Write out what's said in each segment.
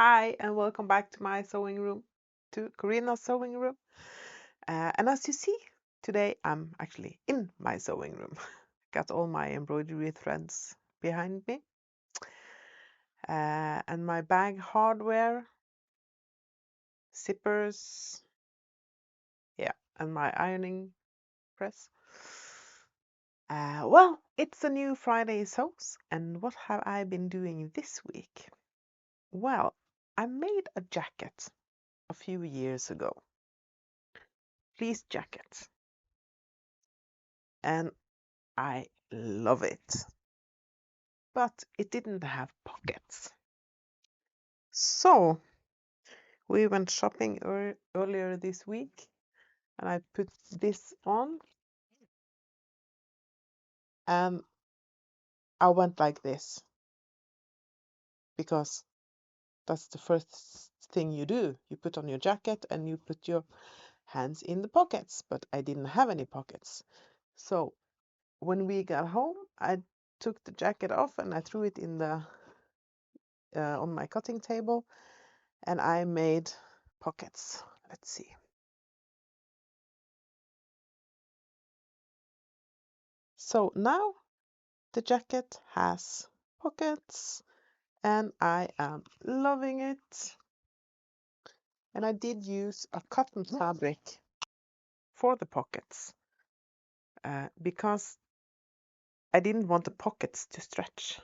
Hi, and welcome back to my sewing room, to Karina's sewing room. And as you see, today I'm actually in my sewing room. Got all my embroidery threads behind me, and my bag hardware, zippers, yeah, and my ironing press. Well, it's a new Friday sews, and what have I been doing this week? Well, I made a jacket a few years ago. Fleece jacket. And I love it. But it didn't have pockets. So we went shopping earlier this week and I put this on and I went like this because that's the first thing you do. You put on your jacket and you put your hands in the pockets, but I didn't have any pockets. So when we got home, I took the jacket off and I threw it in the on my cutting table and I made pockets. Let's see. So now the jacket has pockets and I am loving it. And I did use a cotton fabric for the pockets because I didn't want the pockets to stretch.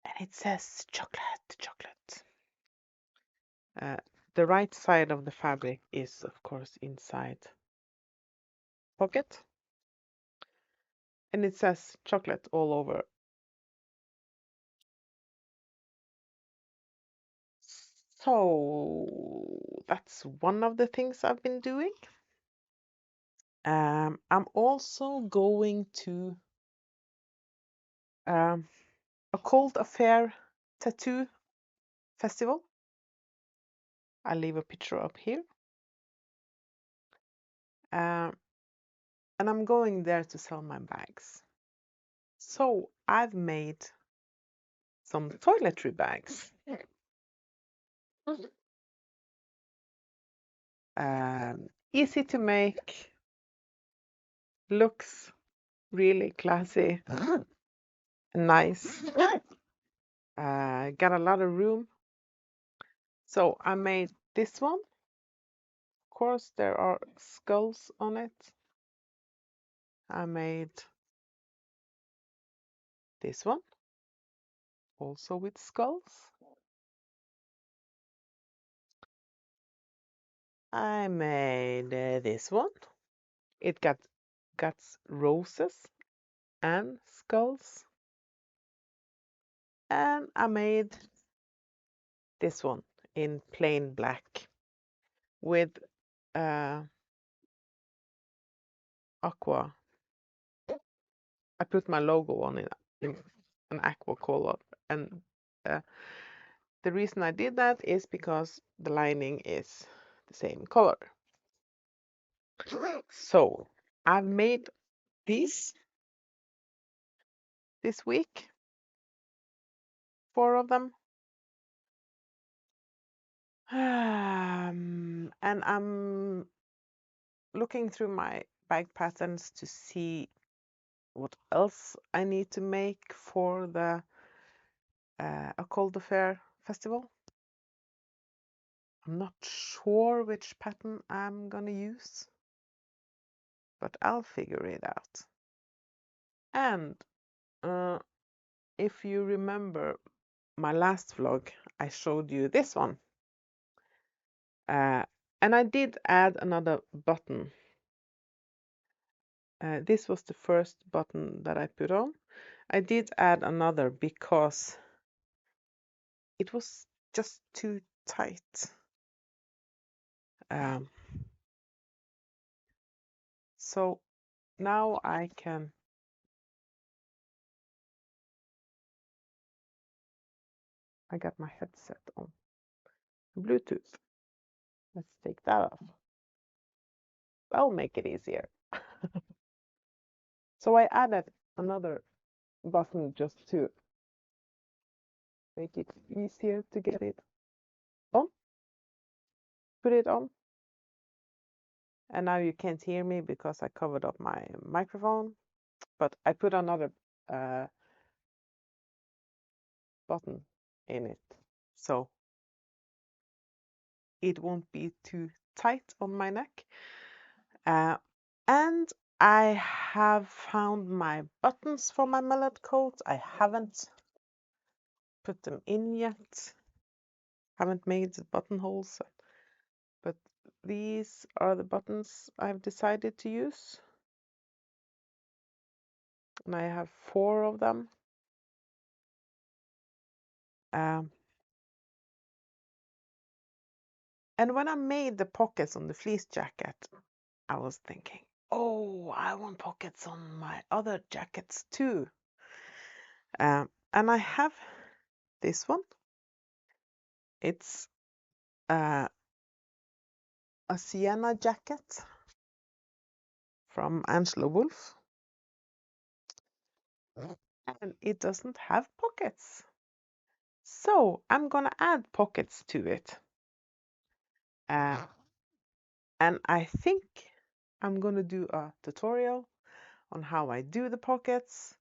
And it says chocolate, chocolate. Uh, the right side of the fabric is, of course, inside pocket. And it says chocolate all over. So that's one of the things I've been doing. I'm also going to a cold affair tattoo festival. I'll leave a picture up here. Um, and I'm going there to sell my bags. So I've made some toiletry bags. Easy to make, looks really classy, nice. Got a lot of room. So I made this one. Of course, there are skulls on it. I made this one, also with skulls. I made this one. It got roses and skulls. And I made this one in plain black with aqua. I put my logo on it in an aqua color. And the reason I did that is because the lining is the same color. So I've made these this week, 4 of them. And I'm looking through my bag patterns to see what else I need to make for the A Cold Affair festival. I'm not sure which pattern I'm gonna use, but I'll figure it out. And if you remember my last vlog, I showed you this one. And I did add another button. This was the first button that I put on. I did add another because it was just too tight. So now I got my headset on Bluetooth. Let's take that off. That'll make it easier. So I added another button just to make it easier to get it put it on. And now you can't hear me because I covered up my microphone, but I put another button in it, so it won't be too tight on my neck. And I have found my buttons for my mallet coat. I haven't put them in yet. Haven't made the buttonholes, but these are the buttons I've decided to use. And I have 4 of them. And when I made the pockets on the fleece jacket, I was thinking, oh, I want pockets on my other jackets too. And I have this one. It's a sienna jacket from Angela Wolf. And it doesn't have pockets. So I'm gonna add pockets to it. And I think I'm gonna do a tutorial on how I do the pockets.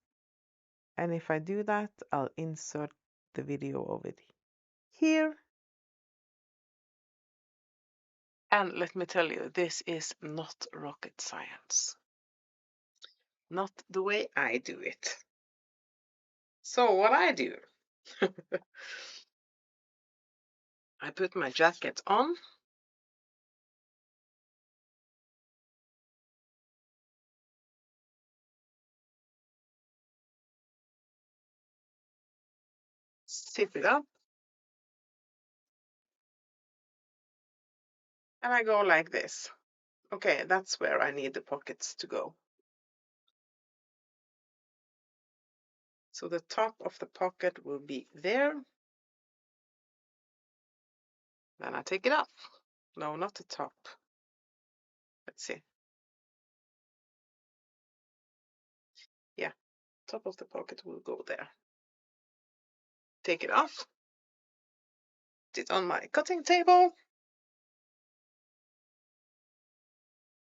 And if I do that, I'll insert the video of it here. And let me tell you, this is not rocket science. Not the way I do it. So what I do, I put my jacket on. Zip it up. And I go like this. Okay, that's where I need the pockets to go. So the top of the pocket will be there. Then I take it off. No, not the top. Let's see. Yeah, top of the pocket will go there. Take it off. Put it on my cutting table.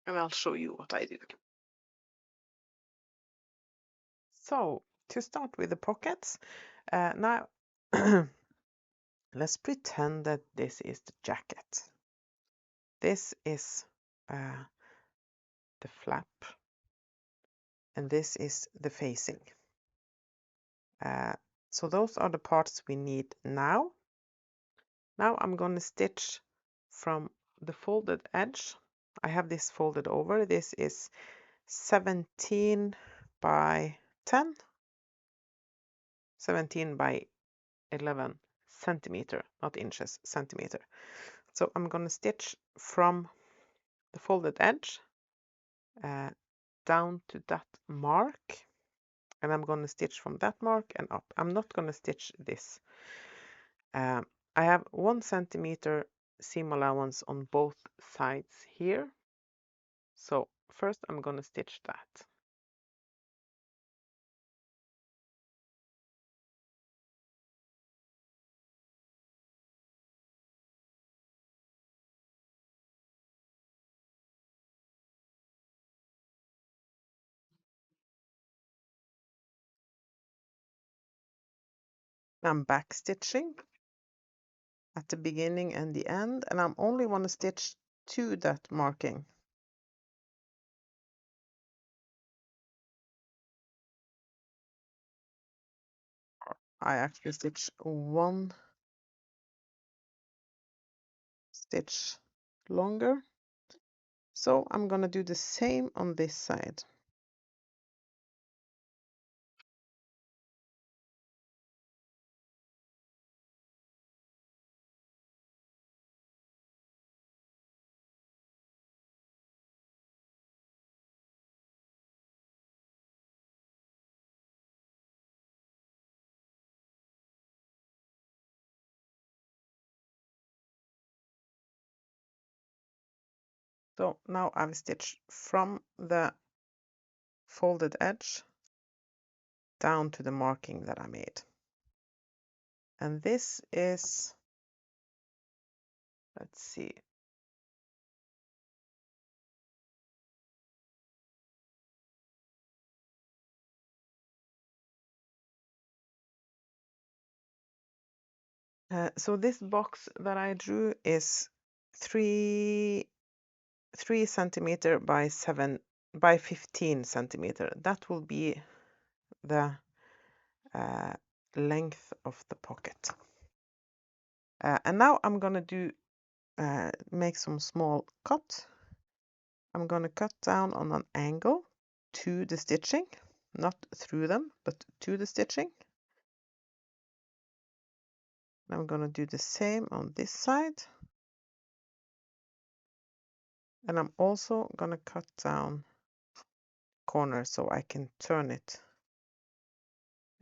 And I'll show you what I do. So to start with the pockets, now let's pretend that this is the jacket. This is the flap, and this is the facing. So those are the parts we need now. Now I'm going to stitch from the folded edge. I have this folded over. This is 17 by 10, 17 by 11 centimeter, not inches, centimeter. So I'm going to stitch from the folded edge down to that mark, and I'm going to stitch from that mark and up. I'm not going to stitch this. I have 1 centimeter seam allowance on both sides here. So first I'm going to stitch that. I'm back stitching at the beginning and the end, and I'm only want to stitch to that marking. I actually stitch 1 stitch longer. So I'm going to do the same on this side. So now I've stitched from the folded edge down to the marking that I made. And this is, let's see, So this box that I drew is 3 centimeter by 15 centimeter. That will be the length of the pocket. And now I'm gonna make some small cut. I'm gonna cut down on an angle to the stitching, not through them, but to the stitching. I'm gonna do the same on this side. And I'm also gonna cut down corner so I can turn it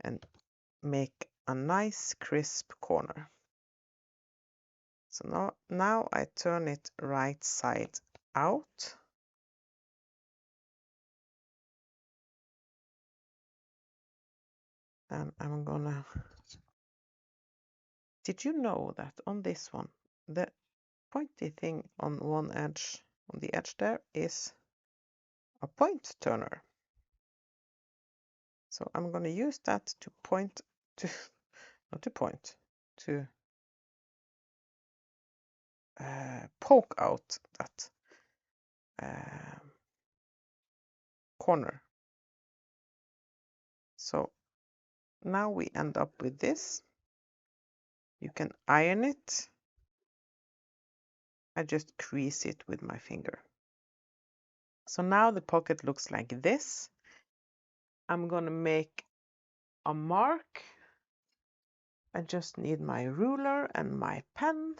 and make a nice crisp corner. So now I turn it right side out. And I'm gonna, did you know that on this one, the pointy thing on one edge, on the edge there, is a point turner. So I'm gonna use that to point to, not to point, to poke out that corner. So now we end up with this. You can iron it. I just crease it with my finger. So now the pocket looks like this. I'm gonna make a mark. I just need my ruler and my pen.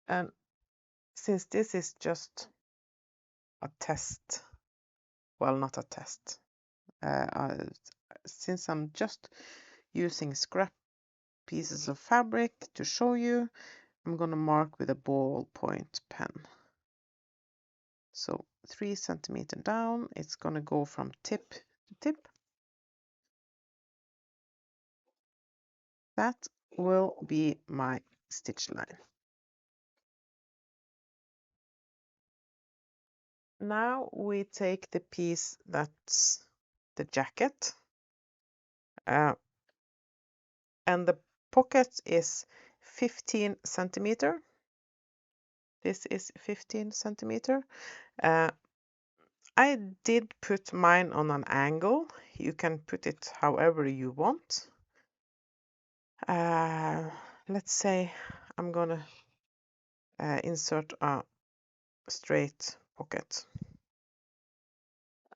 And since this is just a test, well, not a test, since I'm just using scrap pieces of fabric to show you, I'm gonna mark with a ballpoint pen. So 3 centimeter down, it's gonna go from tip to tip. That will be my stitch line. Now we take the piece that's the jacket, and the pocket is 15 centimeter. This is 15 centimeter. I did put mine on an angle. You can put it however you want. Let's say I'm gonna insert a straight pocket.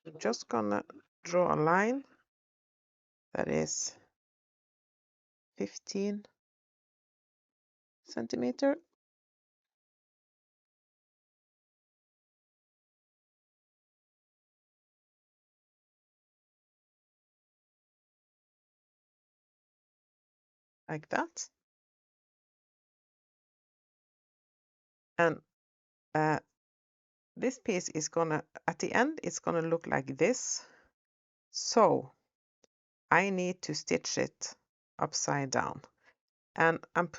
I'm just gonna draw a line that is 15 centimeter. Like that. And this piece is gonna, at the end, it's gonna look like this. So I need to stitch it upside down. And I'm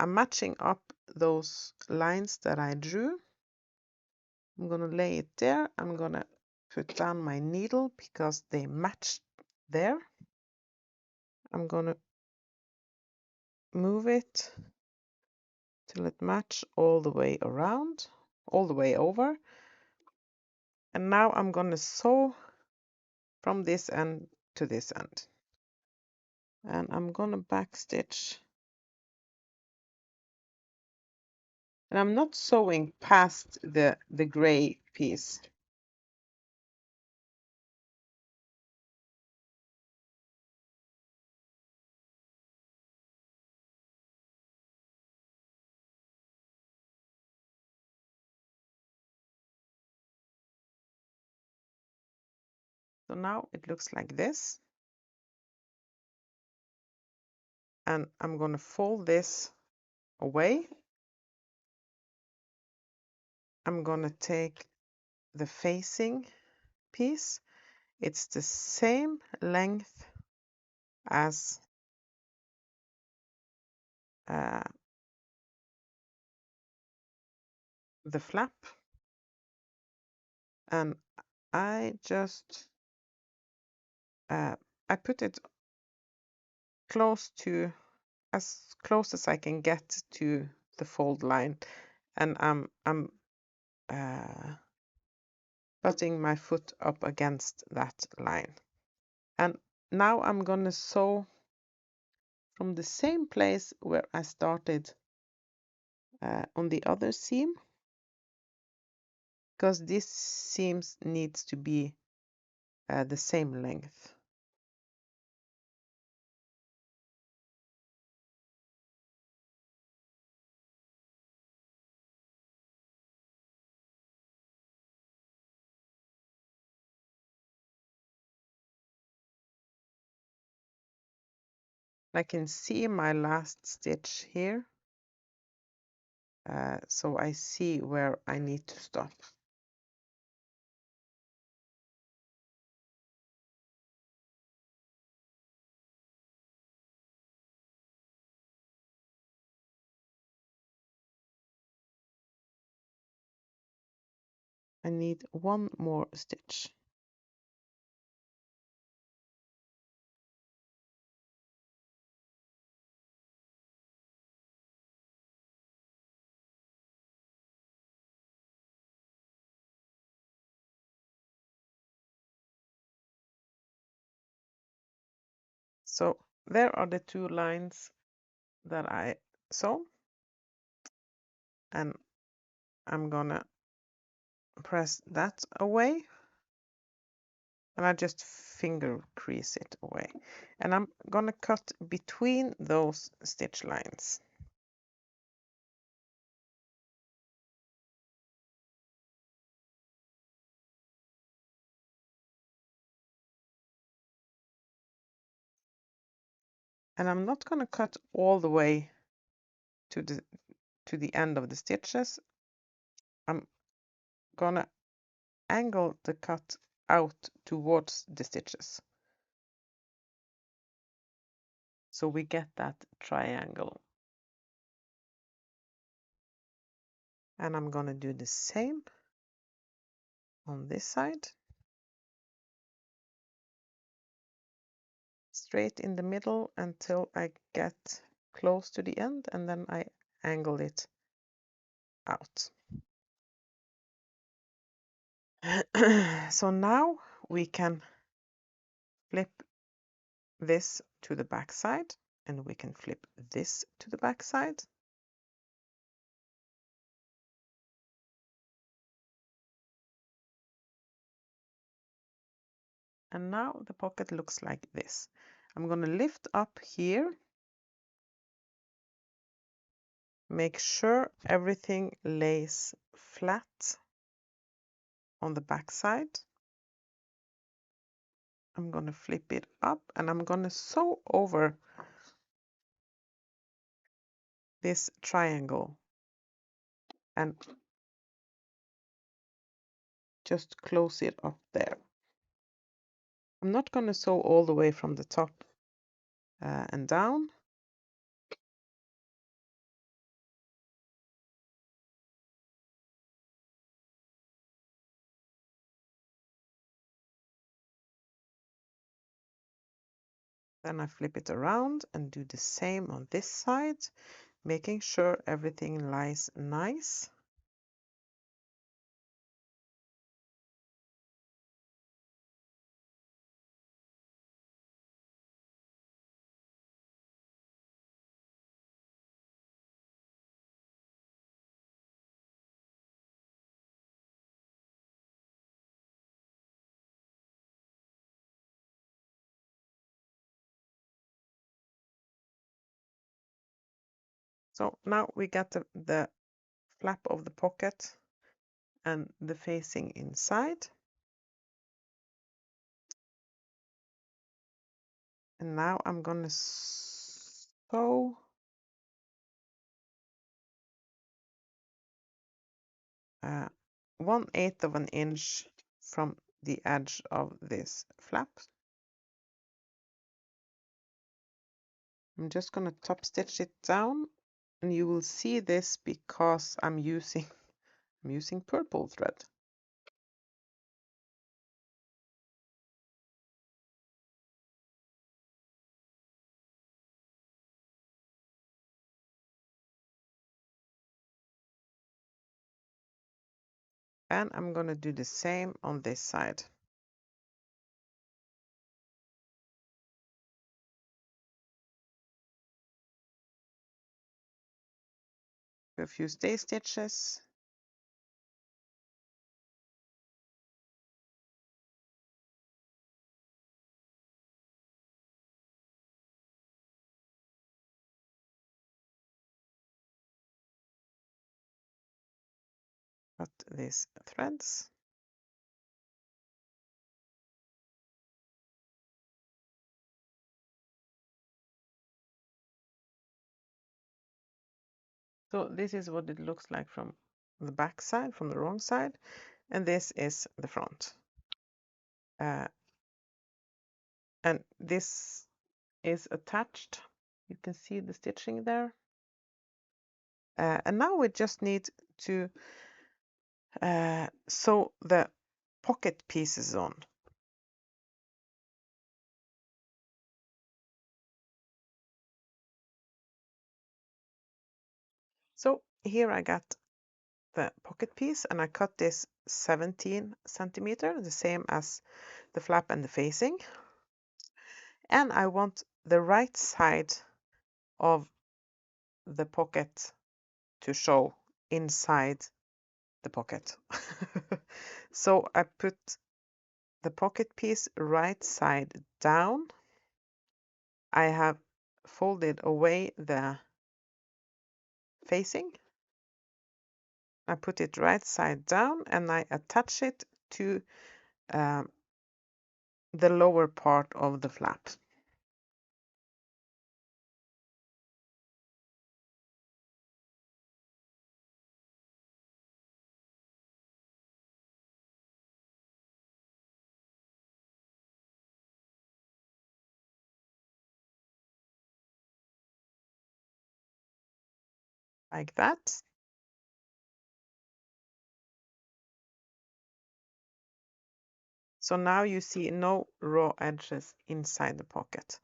matching up those lines that I drew. I'm gonna lay it there. I'm gonna put down my needle because they match there. I'm gonna move it till it match all the way around, all the way over. And now I'm gonna sew from this end to this end. And I'm gonna backstitch. And I'm not sewing past the gray piece. So now it looks like this. And I'm gonna fold this away. I'm gonna take the facing piece. It's the same length as the flap, and I just I put it close to as close as I can get to the fold line, and I'm putting my foot up against that line. And now I'm gonna sew from the same place where I started on the other seam, because this seam needs to be the same length. I can see my last stitch here, so I see where I need to stop. I need one more stitch. So there are the two lines that I sew, and I'm gonna press that away, and I just finger crease it away, and I'm gonna cut between those stitch lines. And I'm not gonna cut all the way to the end of the stitches. I'm gonna angle the cut out towards the stitches, so we get that triangle. And I'm gonna do the same on this side, straight in the middle until I get close to the end, and then I angle it out. So now we can flip this to the back side, and we can flip this to the back side. And now the pocket looks like this. I'm going to lift up here, make sure everything lays flat on the back side. I'm going to flip it up, and I'm going to sew over this triangle and just close it up there. I'm not going to sew all the way from the top and down. Then I flip it around and do the same on this side, making sure everything lies nice. So now we got the flap of the pocket and the facing inside. And now I'm gonna sew uh, 1/8 of an inch from the edge of this flap. I'm just gonna top stitch it down, and you will see this because I'm using purple thread. And I'm going to do the same on this side. A few stay stitches. Cut these threads. So this is what it looks like from the back side, from the wrong side, and this is the front. And this is attached. You can see the stitching there. And now we just need to sew the pocket pieces on. So here I got the pocket piece and I cut this 17 centimeter, the same as the flap and the facing. And I want the right side of the pocket to show inside the pocket. So I put the pocket piece right side down. I have folded away the facing. I put it right side down and I attach it to the lower part of the flap. Like that. So now you see no raw edges inside the pocket.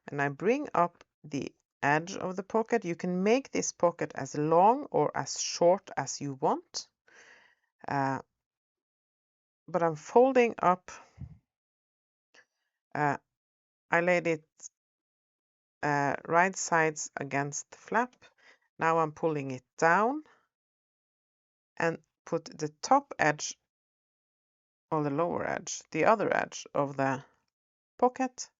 And I bring up the edge of the pocket. You can make this pocket as long or as short as you want. But I'm folding up. I laid it right sides against the flap. Now I'm pulling it down and put the top edge or the lower edge, the other edge of the pocket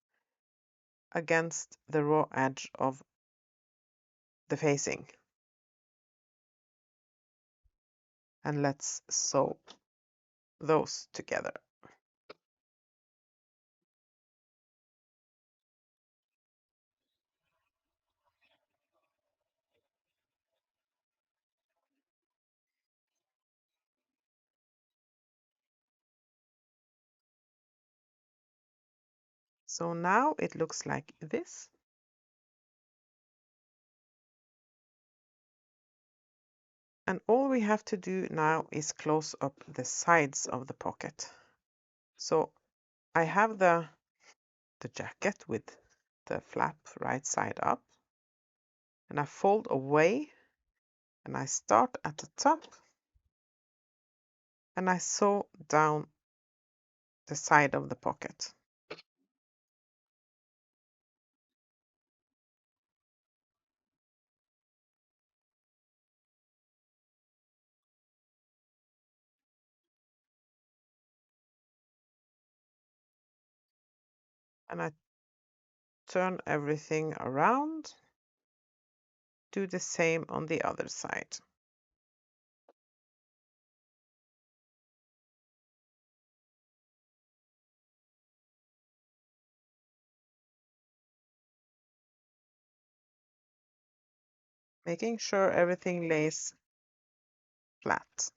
against the raw edge of the facing. And let's sew those together. So now it looks like this. And all we have to do now is close up the sides of the pocket. So I have the jacket with the flap right side up. And I fold away and I start at the top and I sew down the side of the pocket. And I turn everything around. Do the same on the other side. Making sure everything lays flat.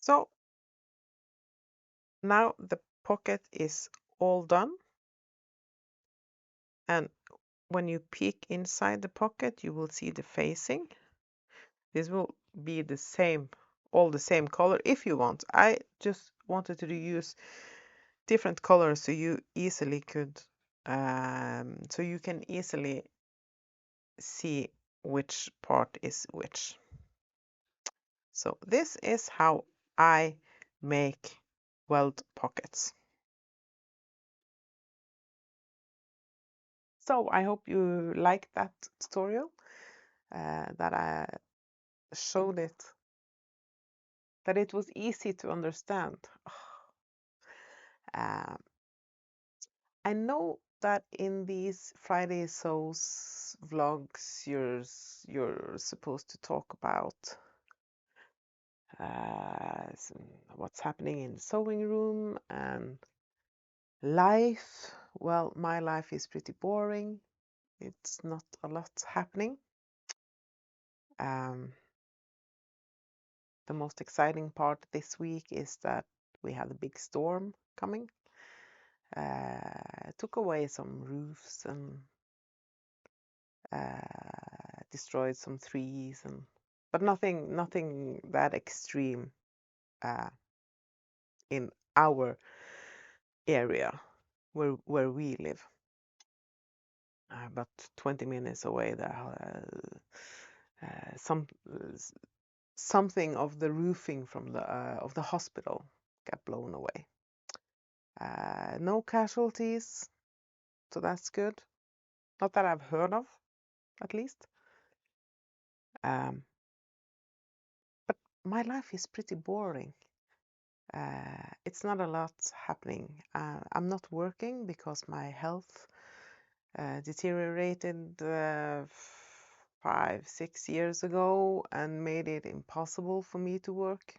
So now the pocket is all done. And when you peek inside the pocket, you will see the facing. This will be the same, all the same color if you want. I just wanted to use different colors so you can easily see which part is which. So this is how I make weld pockets. So I hope you liked that tutorial, that I showed it, that it was easy to understand. Um, I know that in these Friday Sews vlogs, you're supposed to talk about what's happening in the sewing room and life. Well, my life is pretty boring. It's not a lot happening. The most exciting part this week is that we had a big storm coming. Took away some roofs and destroyed some trees, but nothing that extreme in our area where we live. But 20 minutes away, there something of the roofing from of the hospital got blown away. No casualties, so that's good. Not that I've heard of, at least. But my life is pretty boring. It's not a lot happening. I'm not working because my health deteriorated 5-6 years ago and made it impossible for me to work.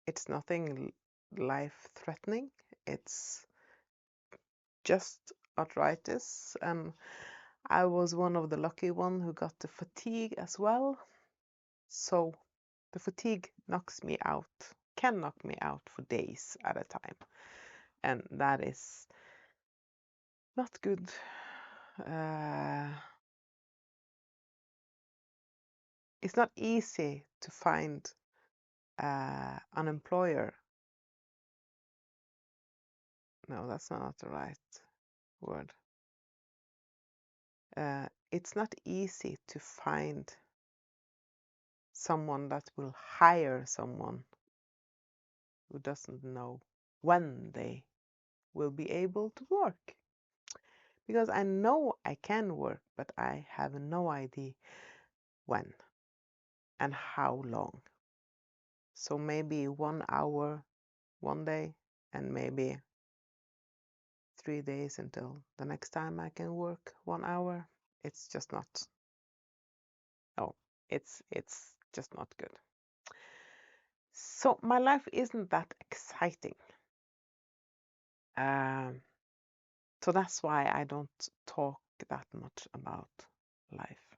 It's nothing life-threatening. It's just arthritis, and I was one of the lucky one who got the fatigue as well. So the fatigue can knock me out for days at a time, and that is not good. It's not easy to find an employer. No, that's not the right word. It's not easy to find someone that will hire someone who doesn't know when they will be able to work. Because I know I can work, but I have no idea when and how long. So maybe 1 hour one day, and maybe 3 days until the next time I can work 1 hour. It's just not. No, it's just not good. So my life isn't that exciting. So that's why I don't talk that much about life.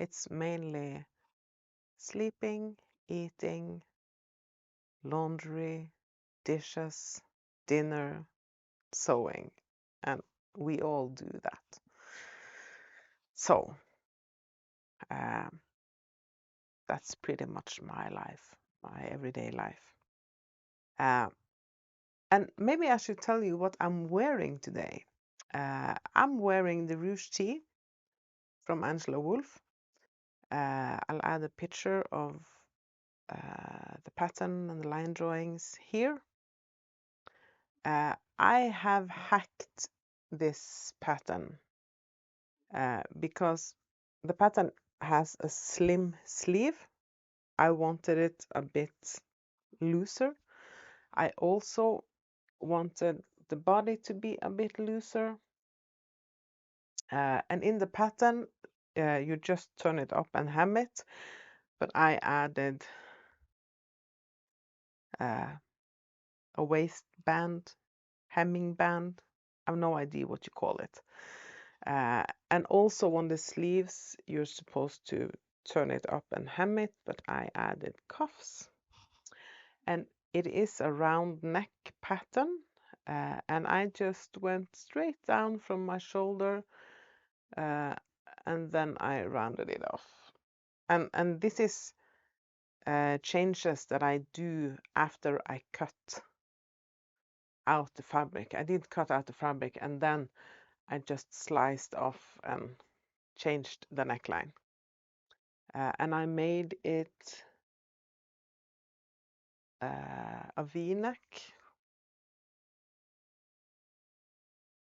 It's mainly sleeping, eating, laundry, dishes, dinner, sewing, and we all do that. So that's pretty much my life, my everyday life. And maybe I should tell you what I'm wearing today. I'm wearing the ruche tee from Angela Wolf. I'll add a picture of the pattern and the line drawings here. I have hacked this pattern because the pattern has a slim sleeve. I wanted it a bit looser. I also wanted the body to be a bit looser. And in the pattern, you just turn it up and hem it. But I added a waistband, hemming band. I have no idea what you call it. And also on the sleeves, you're supposed to turn it up and hem it, but I added cuffs. And it is a round neck pattern. And I just went straight down from my shoulder, and then I rounded it off. And this is changes that I do after I cut out the fabric. I did cut out the fabric and then I just sliced off and changed the neckline. And I made it a V-neck,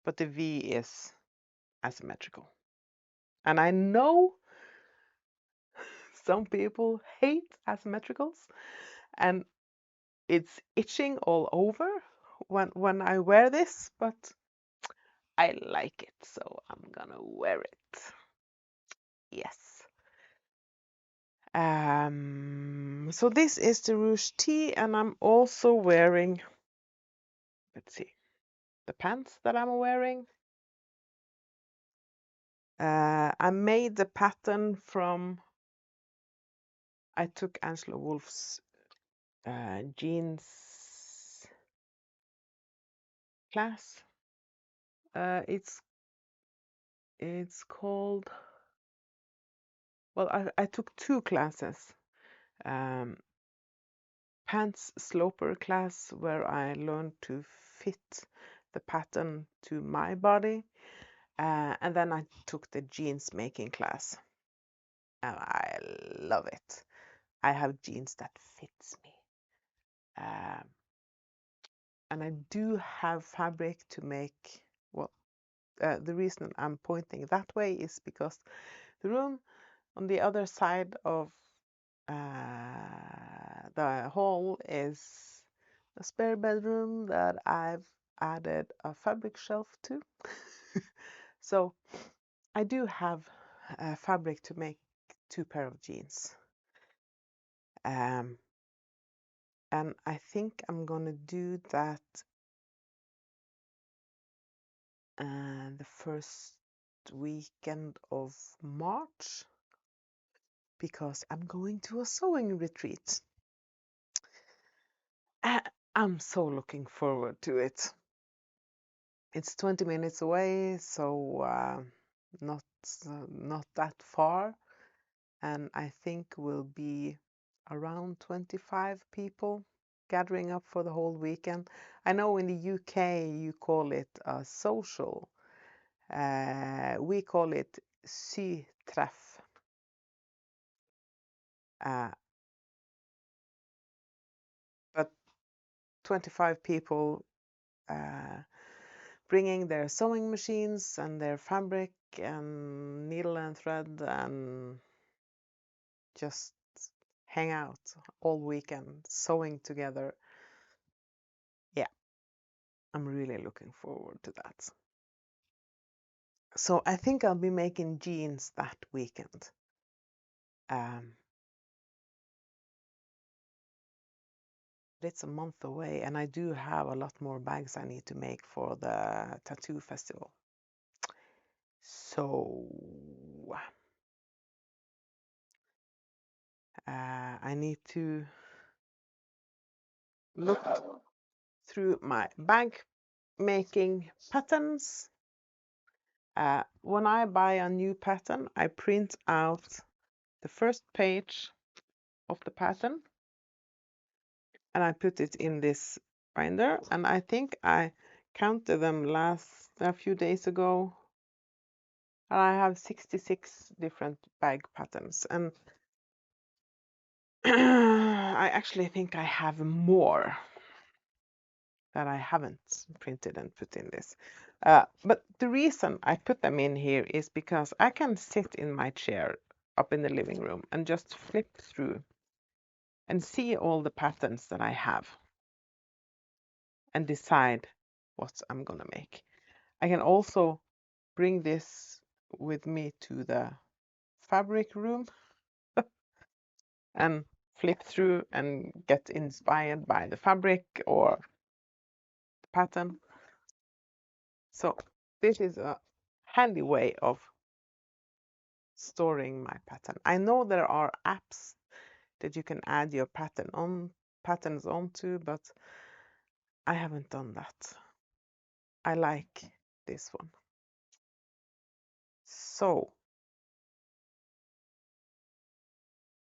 but the V is asymmetrical. And I know some people hate asymmetricals, and it's itching all over when I wear this, but I like it, so I'm gonna wear it. Yes. So this is the ruche tee, and I'm also wearing, let's see, the pants that I'm wearing. I made the pattern from, I took Angela Wolf's jeans class. It's called, well, I took 2 classes. Pants sloper class, where I learned to fit the pattern to my body. And then I took the jeans making class. And I love it. I have jeans that fits me. And I do have fabric to make, well, the reason I'm pointing that way is because the room on the other side of the hall is a spare bedroom that I've added a fabric shelf to. So I do have fabric to make 2 pair of jeans. And I think I'm gonna do that the first weekend of March, because I'm going to a sewing retreat. I'm so looking forward to it. It's 20 minutes away, so not that far, and I think will be around 25 people gathering up for the whole weekend. I know in the UK you call it a social. We call it syträff. But 25 people bringing their sewing machines and their fabric and needle and thread and just hang out all weekend sewing together. Yeah, I'm really looking forward to that. So I think I'll be making jeans that weekend. It's a month away, and I do have a lot more bags I need to make for the tattoo festival. So I need to look through my bag making patterns. When I buy a new pattern, I print out the first page of the pattern and I put it in this binder, and I think I counted them a few days ago, and I have 66 different bag patterns, and I actually think I have more that I haven't printed and put in this. But the reason I put them in here is because I can sit in my chair up in the living room and just flip through and see all the patterns that I have and decide what I'm gonna make. I can also bring this with me to the fabric room and flip through and get inspired by the fabric or the pattern. So this is a handy way of storing my pattern. I know there are apps that you can add your patterns onto, but I haven't done that. I like this one. So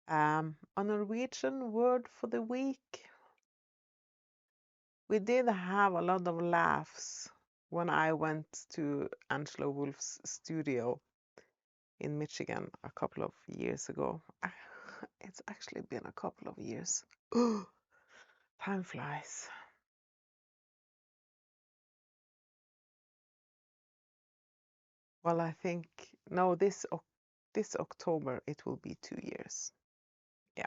A Norwegian word for the week. We did have a lot of laughs when I went to Angelo Wolf's studio in Michigan a couple of years ago. It's actually been a couple of years. Time flies. Well, I think no, this October it will be 2 years. Yeah,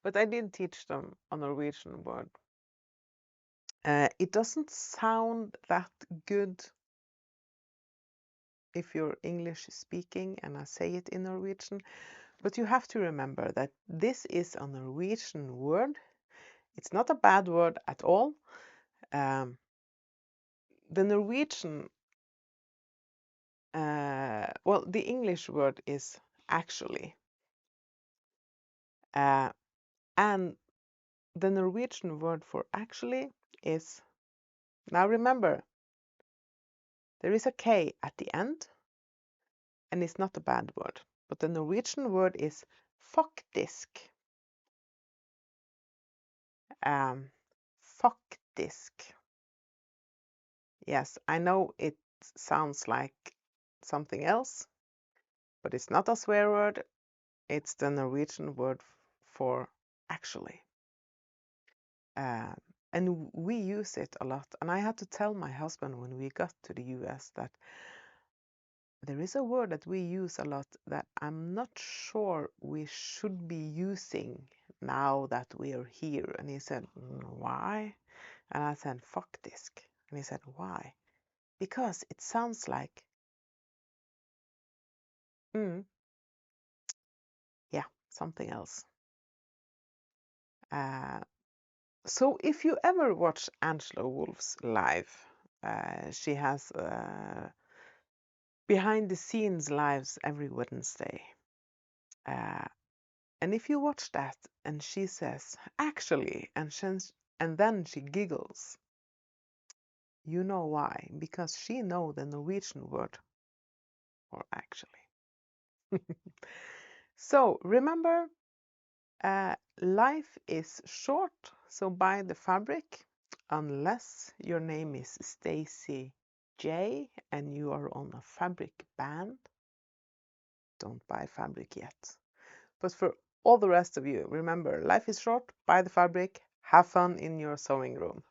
but I did teach them a Norwegian word. It doesn't sound that good if you're English speaking and I say it in Norwegian, but you have to remember that this is a Norwegian word. It's not a bad word at all. The Norwegian, well, the English word is actually, and the Norwegian word for actually is, now remember, there is a K at the end, and it's not a bad word, but the Norwegian word is faktisk. Faktisk. Yes, I know it sounds like something else, but it's not a swear word. It's the Norwegian word for actually. And we use it a lot. And I had to tell my husband when we got to the US that there is a word that we use a lot that I'm not sure we should be using now that we are here. And he said, why? And I said, faktisk. And he said, why? Because it sounds like, yeah, something else. So if you ever watch Angela Wolf's live, she has behind the scenes lives every Wednesday. And if you watch that and she says, actually, and then she giggles, you know why, because she know the Norwegian word for actually. So remember, life is short, so buy the fabric, unless your name is Stacy J and you are on a fabric ban. Don't buy fabric yet. But for all the rest of you, remember, life is short, buy the fabric, have fun in your sewing room.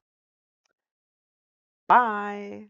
Bye!